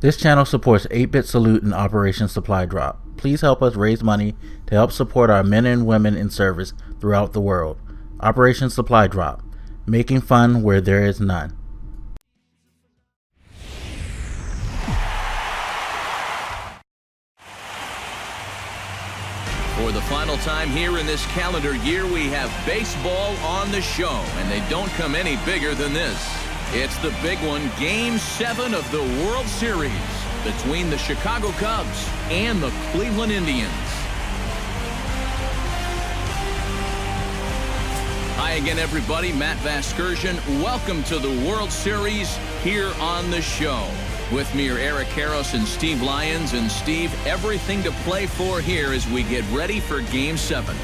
This channel supports 8-Bit Salute and Operation Supply Drop. Please help us raise money to help support our men and women in service throughout the world. Operation Supply Drop, making fun where there is none. For the final time here in this calendar year, we have baseball on the show, and they don't come any bigger than this. It's the big one, Game 7 of the World Series between the Chicago Cubs and the Cleveland Indians. Hi again, everybody. Matt Vasgersian. Welcome to the World Series here on the show. With me are Eric Karros and Steve Lyons. And Steve, everything to play for here as we get ready for Game 7.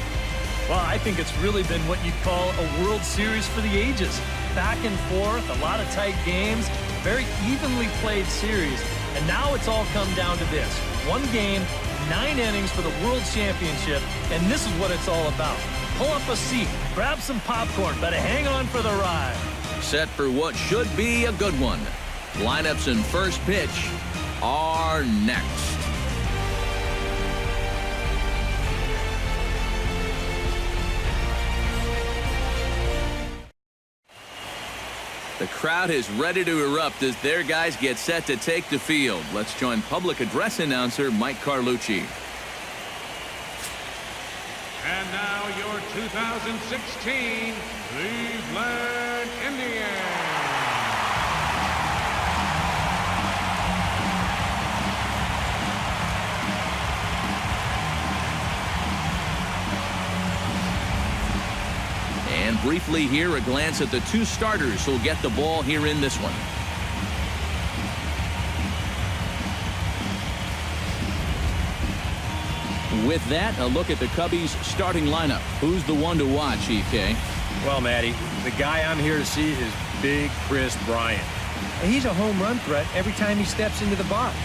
Well, I think it's really been what you'd call a World Series for the ages. Back and forth, a lot of tight games, very evenly played series. And now it's all come down to this. One game, 9 innings for the World Championship, and this is what it's all about. Pull up a seat, grab some popcorn, but hang on for the ride. Set for what should be a good one. Lineups and first pitch are next. The crowd is ready to erupt as their guys get set to take the field. Let's join public address announcer Mike Carlucci. And now your 2016 Cleveland Indians. And briefly here, a glance at the 2 starters who'll get the ball here in this one. With that, a look at the Cubbies' starting lineup. Who's the one to watch, EK? Well, Matty, the guy I'm here to see is Big Chris Bryant. And he's a home run threat every time he steps into the box.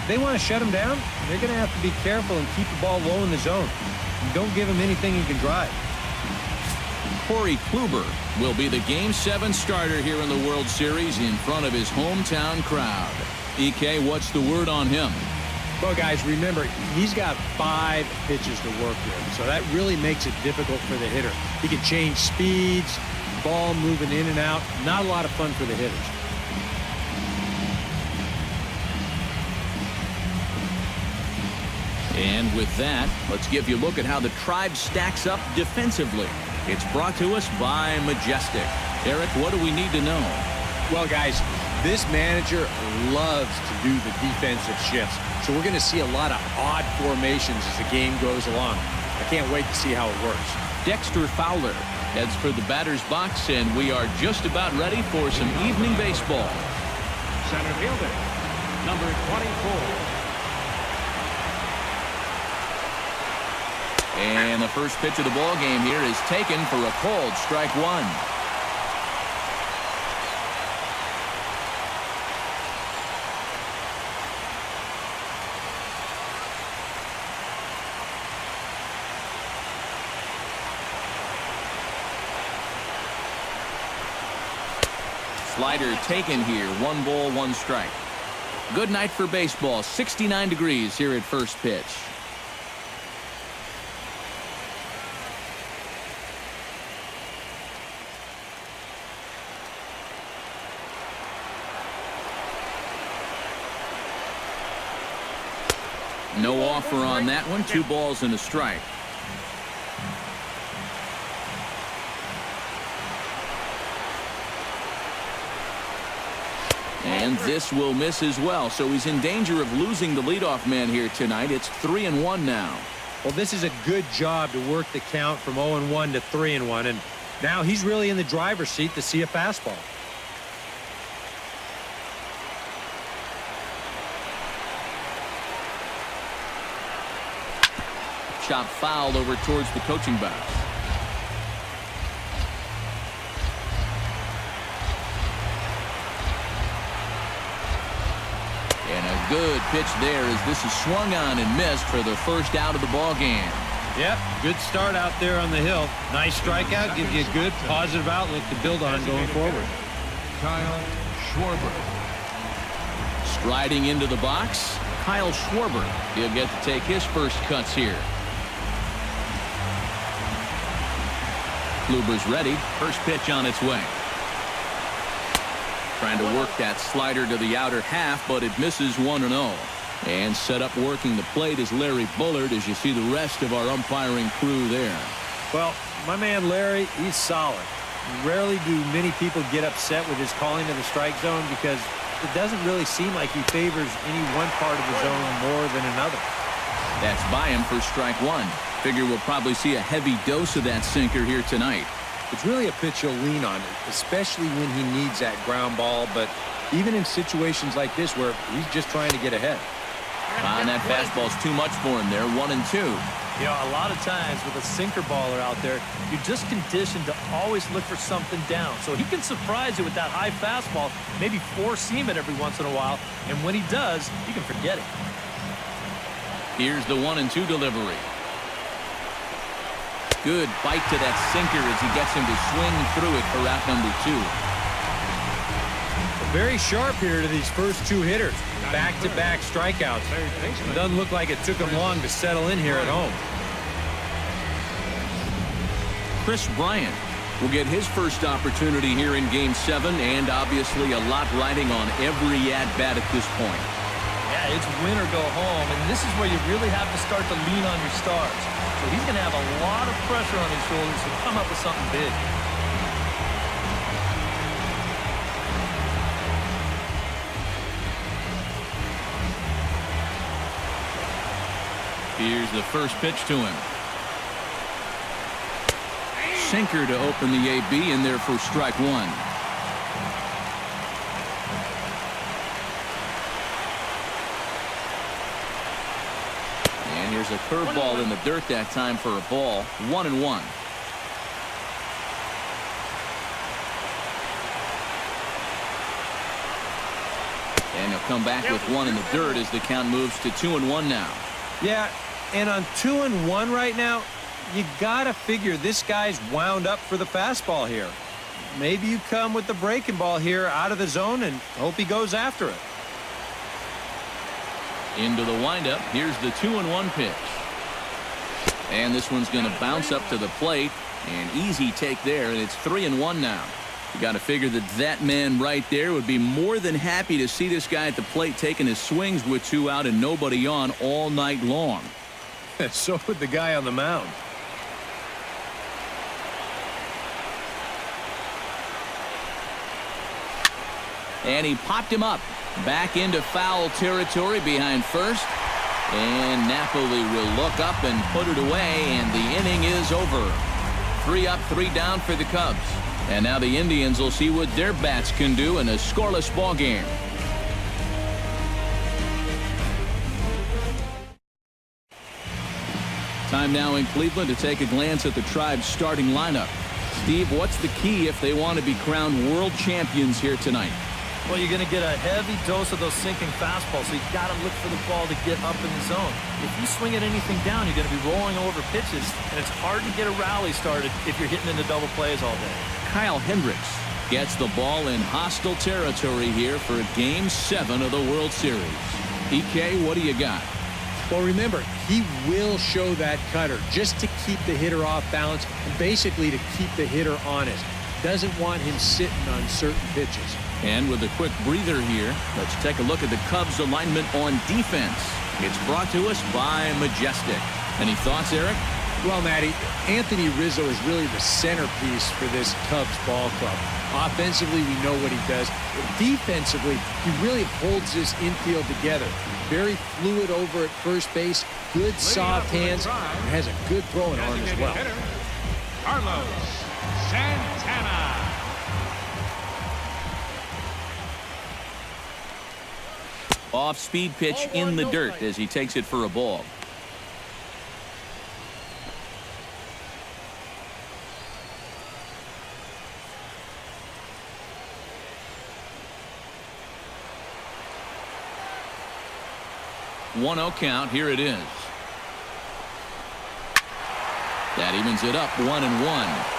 If they want to shut him down, they're going to have to be careful and keep the ball low in the zone. And don't give him anything he can drive. Corey Kluber will be the Game 7 starter here in the World Series in front of his hometown crowd. EK, what's the word on him? Well, guys, remember, he's got 5 pitches to work with, so that really makes it difficult for the hitter. He can change speeds, ball moving in and out. Not a lot of fun for the hitters. And with that, let's give you a look at how the Tribe stacks up defensively. It's brought to us by Majestic. Eric, what do we need to know? Well, guys, this manager loves to do the defensive shifts. So we're going to see a lot of odd formations as the game goes along. I can't wait to see how it works. Dexter Fowler heads for the batter's box, and we are just about ready for some evening baseball. Center fielder, number 24. And the first pitch of the ball game here is taken for a called strike 1. Slider taken here, 1 ball, 1 strike. Good night for baseball. 69 degrees here at first pitch. No offer on that one. 2 balls and a strike. And this will miss as well. So he's in danger of losing the leadoff man here tonight. It's 3-1 now. Well, this is a good job to work the count from 0-1 to 3-1. And now he's really in the driver's seat to see a fastball. Chop fouled over towards the coaching box. And a good pitch there as this is swung on and missed for the first out of the ball game. Yep, good start out there on the hill. Nice strikeout, gives you a good positive outlook to build on going forward. Kyle Schwarber. Riding into the box, Kyle Schwarber. He'll get to take his first cuts here. Kluber's ready. First pitch on its way. Trying to work that slider to the outer half, but it misses 1-0. And set up working the plate is Larry Bullard as you see the rest of our umpiring crew there. Well, my man Larry, he's solid. Rarely do many people get upset with his calling of the strike zone because it doesn't really seem like he favors any one part of the zone more than another. That's by him for strike one. Figure we'll probably see a heavy dose of that sinker here tonight. It's really a pitch he'll lean on, especially when he needs that ground ball, but even in situations like this where he's just trying to get ahead. And that fastball's too much for him there, 1-2. You know, a lot of times with a sinker baller out there, you're just conditioned to always look for something down. So he can surprise you with that high fastball, maybe four-seam it every once in a while, and when he does, you can forget it. Here's the 1-2 delivery. Good bite to that sinker as he gets him to swing through it for out number 2. Very sharp here to these first two hitters. Back-to-back strikeouts. It doesn't look like it took him long to settle in here at home. Chris Bryant will get his first opportunity here in Game 7, and obviously a lot riding on every at-bat at this point. Yeah, it's win or go home, and this is where you really have to start to lean on your stars. So he's going to have a lot of pressure on his shoulders to come up with something big. Here's the first pitch to him. Sinker to open the AB in there for strike one. And here's a curveball in the dirt that time for a ball. 1-1. And he'll come back with one in the dirt as the count moves to 2-1 now. Yeah, and on 2-1 right now, you gotta figure this guy's wound up for the fastball here. Maybe you come with the breaking ball here out of the zone and hope he goes after it. Into the windup. Here's the 2-1 pitch. And this one's going to bounce up to the plate. An easy take there, and it's 3-1 now. You got to figure that man right there would be more than happy to see this guy at the plate taking his swings with two out and nobody on all night long. So would the guy on the mound. And he popped him up. Back into foul territory behind first. And Napoli will look up and put it away, and the inning is over. 3 up, 3 down for the Cubs. And now the Indians will see what their bats can do in a scoreless ball game. Time now in Cleveland to take a glance at the Tribe's starting lineup. Steve, what's the key if they want to be crowned world champions here tonight? Well, you're going to get a heavy dose of those sinking fastballs, so you've got to look for the ball to get up in the zone. If you swing at anything down, you're going to be rolling over pitches, and it's hard to get a rally started if you're hitting into double plays all day. Kyle Hendricks gets the ball in hostile territory here for Game 7 of the World Series. EK, what do you got? Well, remember, he will show that cutter just to keep the hitter off balance and basically to keep the hitter honest. Doesn't want him sitting on certain pitches. And with a quick breather here, let's take a look at the Cubs alignment on defense. It's brought to us by Majestic. Any thoughts, Eric? Well, Matty, Anthony Rizzo is really the centerpiece for this Cubs ball club. Offensively, we know what he does. But defensively, he really holds this infield together. Very fluid over at first base, good soft hands, and has a good throwing arm as well. Carlos Santana. Off-speed pitch in the dirt as he takes it for a ball. One-0 count. Here it is. That evens it up 1-1.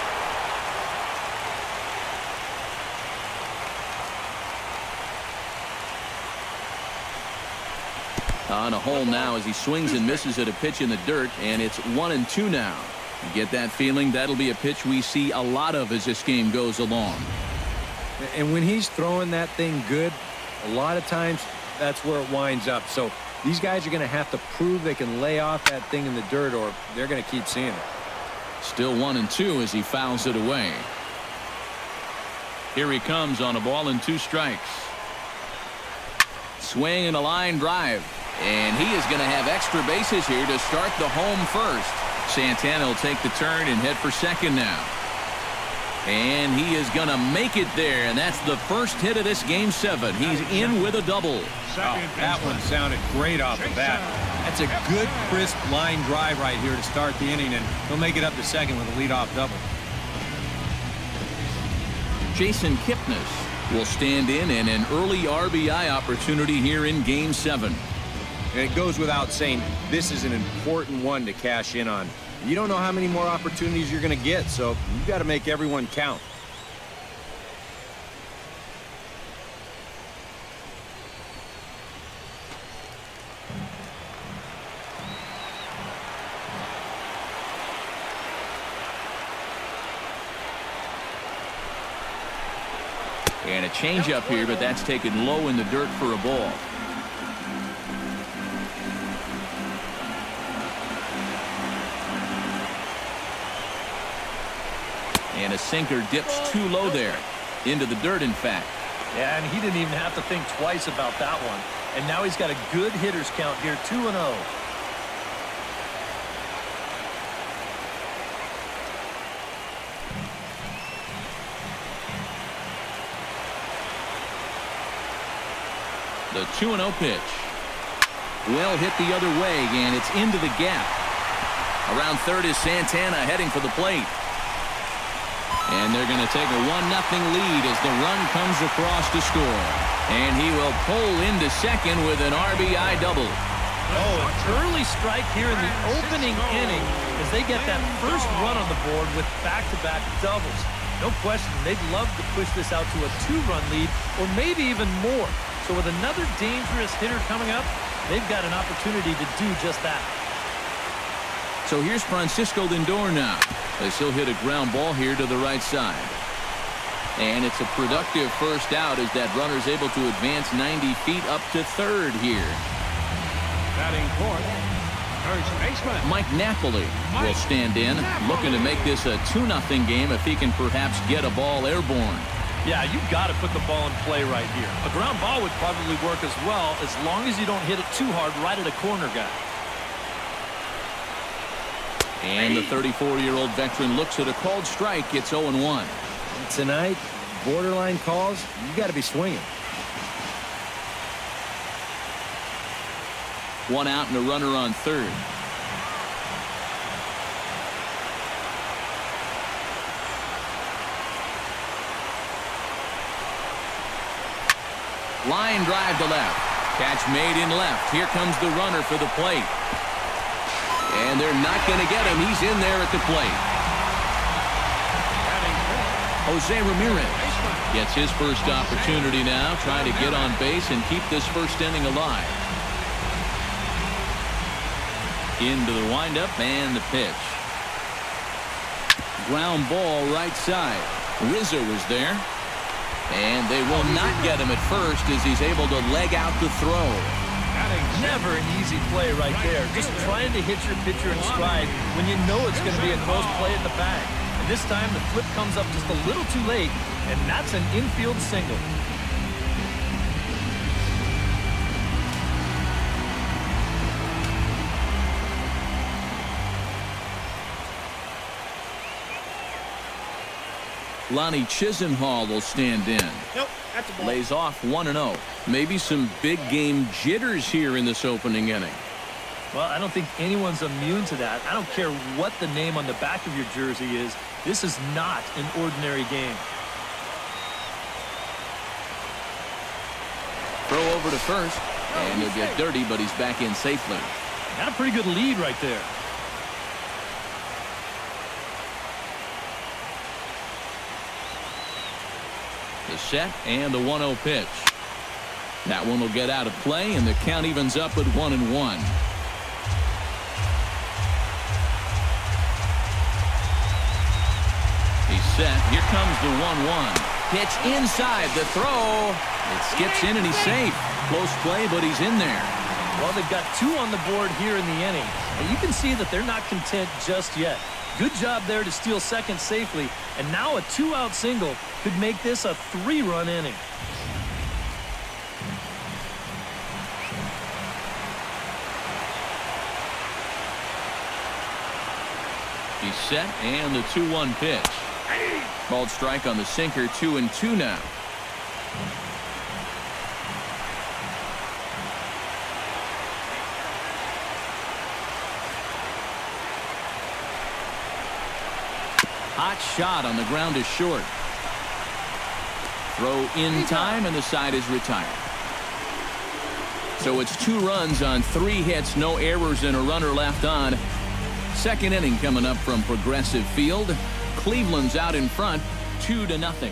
On a hole now as he swings and misses at a pitch in the dirt, and it's 1-2 now. You get that feeling that'll be a pitch we see a lot of as this game goes along. And when he's throwing that thing good, a lot of times that's where it winds up. So these guys are going to have to prove they can lay off that thing in the dirt, or they're going to keep seeing it. Still 1-2 as he fouls it away. Here he comes on a ball and 2 strikes. Swing and a line drive. And he is going to have extra bases here to start the home first. Santana will take the turn and head for second now. And he is going to make it there, and that's the first hit of this Game 7. He's in with a double. That one sounded great off the bat. That's a good, crisp line drive right here to start the inning, and he'll make it up to second with a leadoff double. Jason Kipnis will stand in an early RBI opportunity here in Game 7. And it goes without saying, this is an important one to cash in on. You don't know how many more opportunities you're going to get, so you've got to make everyone count. And a changeup here, but that's taken low in the dirt for a ball. And a sinker dips too low there. Into the dirt, in fact. Yeah, and he didn't even have to think twice about that one. And now he's got a good hitters count here, 2-0. The 2-0 pitch. Well hit the other way, and it's into the gap. Around third is Santana heading for the plate. And they're going to take a 1-0 lead as the run comes across to score. And he will pull into second with an RBI double. Oh, an early strike here in the opening inning as they get that first run on the board with back-to-back doubles. No question, they'd love to push this out to a 2-run lead or maybe even more. So with another dangerous hitter coming up, they've got an opportunity to do just that. So here's Francisco Lindor now, as he'll hit a ground ball here to the right side. And it's a productive first out as that runner's able to advance 90 feet up to third here. Batting fourth, first baseman Mike Napoli will stand in, looking to make this a 2-0 game if he can perhaps get a ball airborne. Yeah, you've got to put the ball in play right here. A ground ball would probably work as well, as long as you don't hit it too hard right at a corner guy. And the 34-year-old veteran looks at a called strike. It's 0-1. Tonight, borderline calls, you got to be swinging. 1 out and a runner on third. Line drive to left. Catch made in left. Here comes the runner for the plate. And they're not going to get him. He's in there at the plate. Jose Ramirez gets his first opportunity now, trying to get on base and keep this first inning alive. Into the windup and the pitch. Ground ball right side. Rizzo was there. And they will not get him at first as he's able to leg out the throw. Never an easy play right there. Just trying to hit your pitcher in stride when you know it's going to be a close play at the bag. And this time the flip comes up just a little too late, and that's an infield single. Lonnie Chisenhall will stand in. Nope, that's a ball. Lays off 1-0. Maybe some big game jitters here in this opening inning. Well, I don't think anyone's immune to that. I don't care what the name on the back of your jersey is. This is not an ordinary game. Throw over to first, and he'll get dirty, but he's back in safely. Got a pretty good lead right there. The set and the 1-0 pitch. That one will get out of play, and the count evens up at 1-1. He's set. Here comes the 1-1. Pitch inside. The throw. It skips in, and he's safe. Close play, but he's in there. Well, they've got 2 on the board here in the inning. And you can see that they're not content just yet. Good job there to steal second safely. And now a 2-out single could make this a 3-run inning. He's set, and the 2-1 pitch. Called strike on the sinker, 2-2 now. Hot shot on the ground is short. Throw in time, and the side is retired. So it's 2 runs on 3 hits, no errors, and a runner left on. Second inning coming up from Progressive Field. Cleveland's out in front, 2-0.